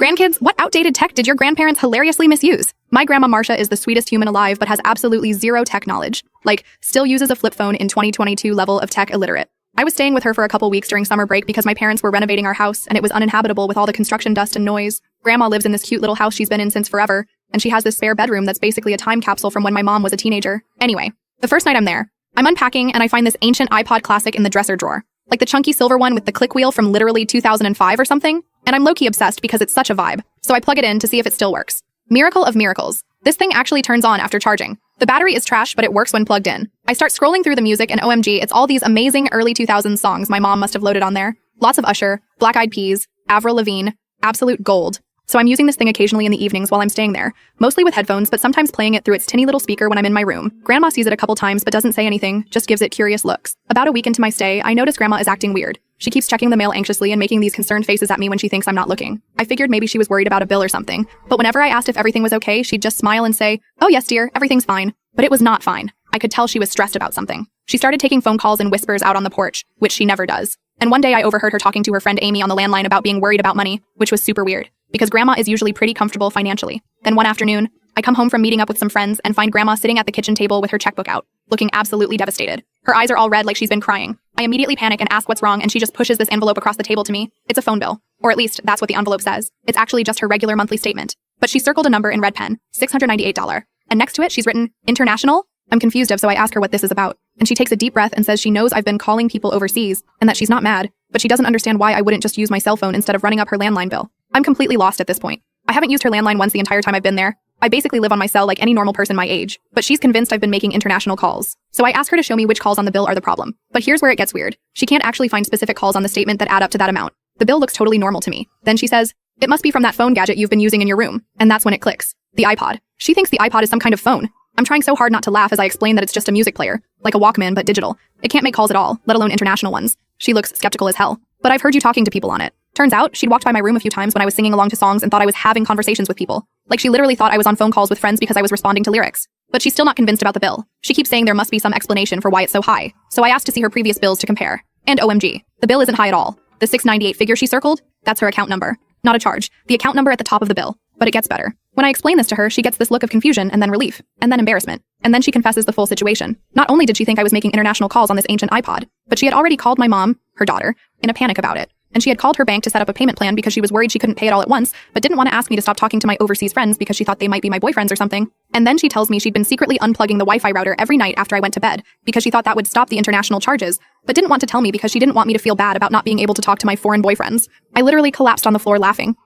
Grandkids, what outdated tech did your grandparents hilariously misuse? My grandma Marcia is the sweetest human alive but has absolutely zero tech knowledge. Like, still uses a flip phone in 2022 level of tech illiterate. I was staying with her for a couple weeks during summer break because my parents were renovating our house and it was uninhabitable with all the construction dust and noise. Grandma lives in this cute little house she's been in since forever, and she has this spare bedroom that's basically a time capsule from when my mom was a teenager. Anyway, the first night I'm there, I'm unpacking and I find this ancient iPod Classic in the dresser drawer. Like the chunky silver one with the click wheel from literally 2005 or something. And I'm low-key obsessed because it's such a vibe. So I plug it in to see if it still works. Miracle of miracles. This thing actually turns on after charging. The battery is trash, but it works when plugged in. I start scrolling through the music and OMG, it's all these amazing early 2000s songs my mom must have loaded on there. Lots of Usher, Black Eyed Peas, Avril Lavigne, absolute gold. So I'm using this thing occasionally in the evenings while I'm staying there, mostly with headphones, but sometimes playing it through its tinny little speaker when I'm in my room. Grandma sees it a couple times but doesn't say anything, just gives it curious looks. About a week into my stay, I notice Grandma is acting weird. She keeps checking the mail anxiously and making these concerned faces at me when she thinks I'm not looking. I figured maybe she was worried about a bill or something, but whenever I asked if everything was okay, she'd just smile and say, "Oh yes dear, everything's fine." But it was not fine. I could tell she was stressed about something. She started taking phone calls in whispers out on the porch, which she never does. And one day I overheard her talking to her friend Amy on the landline about being worried about money, which was super weird, because Grandma is usually pretty comfortable financially. Then one afternoon, I come home from meeting up with some friends and find Grandma sitting at the kitchen table with her checkbook out, looking absolutely devastated. Her eyes are all red like she's been crying. I immediately panic and ask what's wrong, and she just pushes this envelope across the table to me. It's a phone bill. Or at least, that's what the envelope says. It's actually just her regular monthly statement. But she circled a number in red pen, $698. And next to it, she's written, "International?" I'm confused so I ask her what this is about. And she takes a deep breath and says she knows I've been calling people overseas, and that she's not mad, but she doesn't understand why I wouldn't just use my cell phone instead of running up her landline bill. I'm completely lost at this point. I haven't used her landline once the entire time I've been there. I basically live on my cell like any normal person my age, but she's convinced I've been making international calls. So I ask her to show me which calls on the bill are the problem. But here's where it gets weird. She can't actually find specific calls on the statement that add up to that amount. The bill looks totally normal to me. Then she says, "It must be from that phone gadget you've been using in your room." And that's when it clicks. The iPod. She thinks the iPod is some kind of phone. I'm trying so hard not to laugh as I explain that it's just a music player, like a Walkman but digital. It can't make calls at all, let alone international ones. She looks skeptical as hell. But I've heard you talking to people on it. Turns out, she'd walked by my room a few times when I was singing along to songs and thought I was having conversations with people. Like she literally thought I was on phone calls with friends because I was responding to lyrics. But she's still not convinced about the bill. She keeps saying there must be some explanation for why it's so high. So I asked to see her previous bills to compare. And OMG, the bill isn't high at all. The $698 figure she circled, that's her account number. Not a charge. The account number at the top of the bill. But it gets better. When I explain this to her, she gets this look of confusion and then relief, and then embarrassment. And then she confesses the full situation. Not only did she think I was making international calls on this ancient iPod, but she had already called my mom, her daughter, in a panic about it. And she had called her bank to set up a payment plan because she was worried she couldn't pay it all at once, but didn't want to ask me to stop talking to my overseas friends because she thought they might be my boyfriends or something. And then she tells me she'd been secretly unplugging the Wi-Fi router every night after I went to bed because she thought that would stop the international charges, but didn't want to tell me because she didn't want me to feel bad about not being able to talk to my foreign boyfriends. I literally collapsed on the floor laughing.